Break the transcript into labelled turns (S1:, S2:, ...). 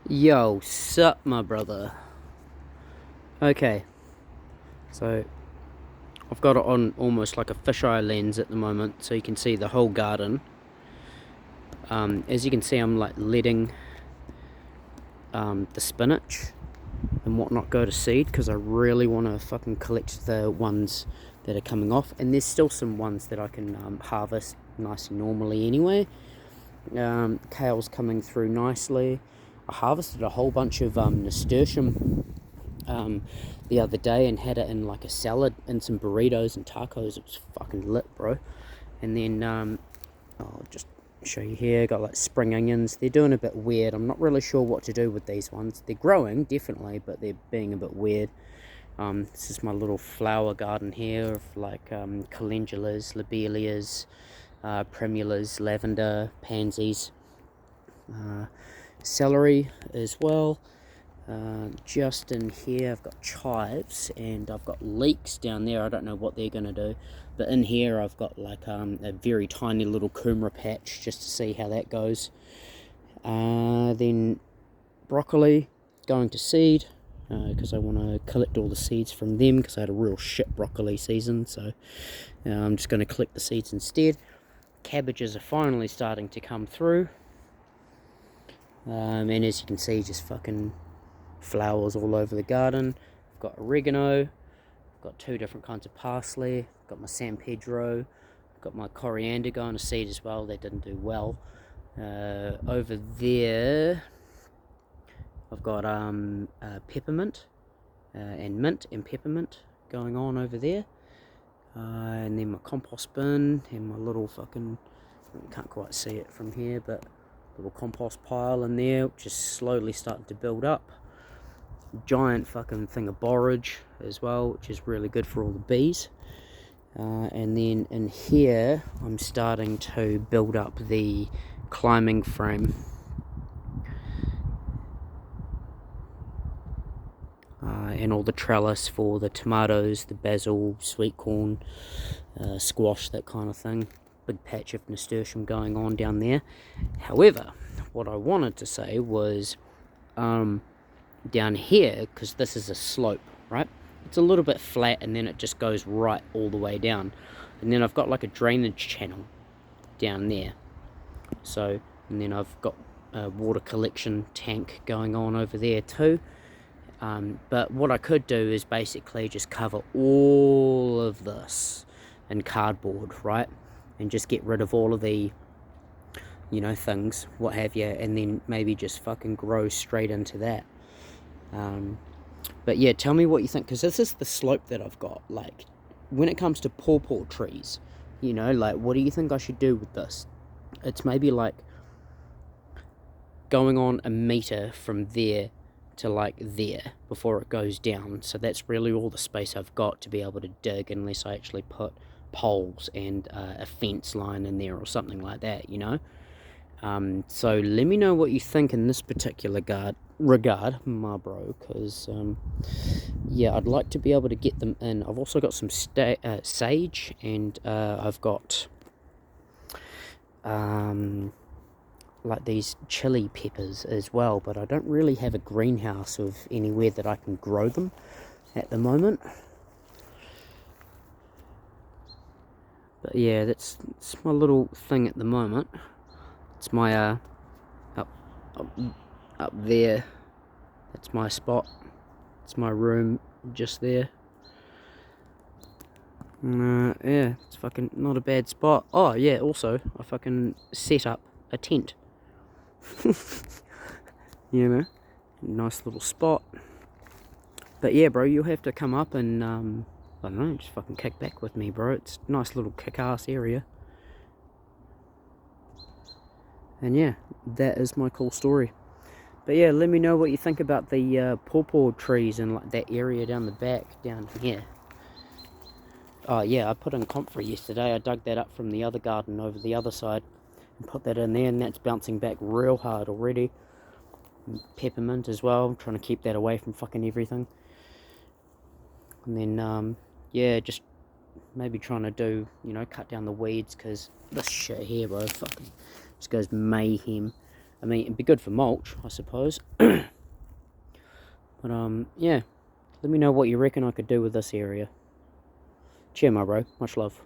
S1: Yo, sup, my brother. Okay, so I've got it on almost like a fisheye lens at the moment, so you can see the whole garden. As you can see, I'm like letting the spinach and whatnot go to seed because I really want to fucking collect the ones that are coming off, and there's still some ones that I can harvest nice and normally anyway. Kale's coming through nicely. I harvested a whole bunch of nasturtium the other day and had it in like a salad and some burritos and tacos. It was fucking lit, bro. And then I'll just show you here. Got like spring onions. They're doing a bit weird. I'm not really sure what to do with these ones. They're growing definitely, but they're being a bit weird. This is my little flower garden here of like calendulas, lobelias, primulas, lavender, pansies, celery as well. Just in here I've got chives and I've got leeks down there. I don't know what they're going to do, but in here I've got like a very tiny little kumara patch just to see how that goes. Then broccoli going to seed because I want to collect all the seeds from them because I had a real shit broccoli season, so I'm just going to collect the seeds instead. Cabbages are finally starting to come through, and as you can see, just fucking flowers all over the garden. I've got oregano, I've got two different kinds of parsley, I've got my San Pedro, I've got my coriander going to seed as well. They didn't do well. Over there I've got peppermint and mint and peppermint going on over there, and then my compost bin and my little fucking, can't quite see it from here, but little compost pile in there, which is slowly starting to build up. Giant fucking thing of borage as well, which is really good for all the bees. And then in here I'm starting to build up the climbing frame, and all the trellis for the tomatoes, the basil, sweet corn, squash, that kind of thing. Big patch of nasturtium going on down there. However, what I wanted to say was down here, because this is a slope, right? It's a little bit flat and then it just goes right all the way down. And then I've got like a drainage channel down there. So, and then I've got a water collection tank going on over there too. But what I could do is basically just cover all of this in cardboard, right? And just get rid of all of the, things, what have you, and then maybe just fucking grow straight into that. But yeah, tell me what you think, because this is the slope that I've got. Like, when it comes to pawpaw trees, like, what do you think I should do with this? It's maybe like going on a meter from there to like there before it goes down. So that's really all the space I've got to be able to dig, unless I actually put poles and a fence line in there or something like that, So let me know what you think in this particular regard, my bro, because yeah, I'd like to be able to get them in. I've also got some sage, and I've got like these chili peppers as well, but I don't really have a greenhouse of anywhere that I can grow them at the moment. But yeah, that's my little thing at the moment. It's my up there. That's my spot. It's my room just there. Yeah, it's fucking not a bad spot. Oh yeah, also I fucking set up a tent. Nice little spot. But yeah, bro, you'll have to come up and I don't know, just fucking kick back with me, bro. It's a nice little kick-ass area. And yeah, that is my cool story. But yeah, let me know what you think about the pawpaw trees and like that area down the back down here. Oh yeah, I put in comfrey yesterday. I dug that up from the other garden over the other side and put that in there, and that's bouncing back real hard already. Peppermint as well, I'm trying to keep that away from fucking everything. And then yeah, just maybe trying to do, cut down the weeds, because this shit here, bro, fucking just goes mayhem. I mean, it'd be good for mulch, I suppose. But yeah, let me know what you reckon I could do with this area. Cheer, my bro. Much love.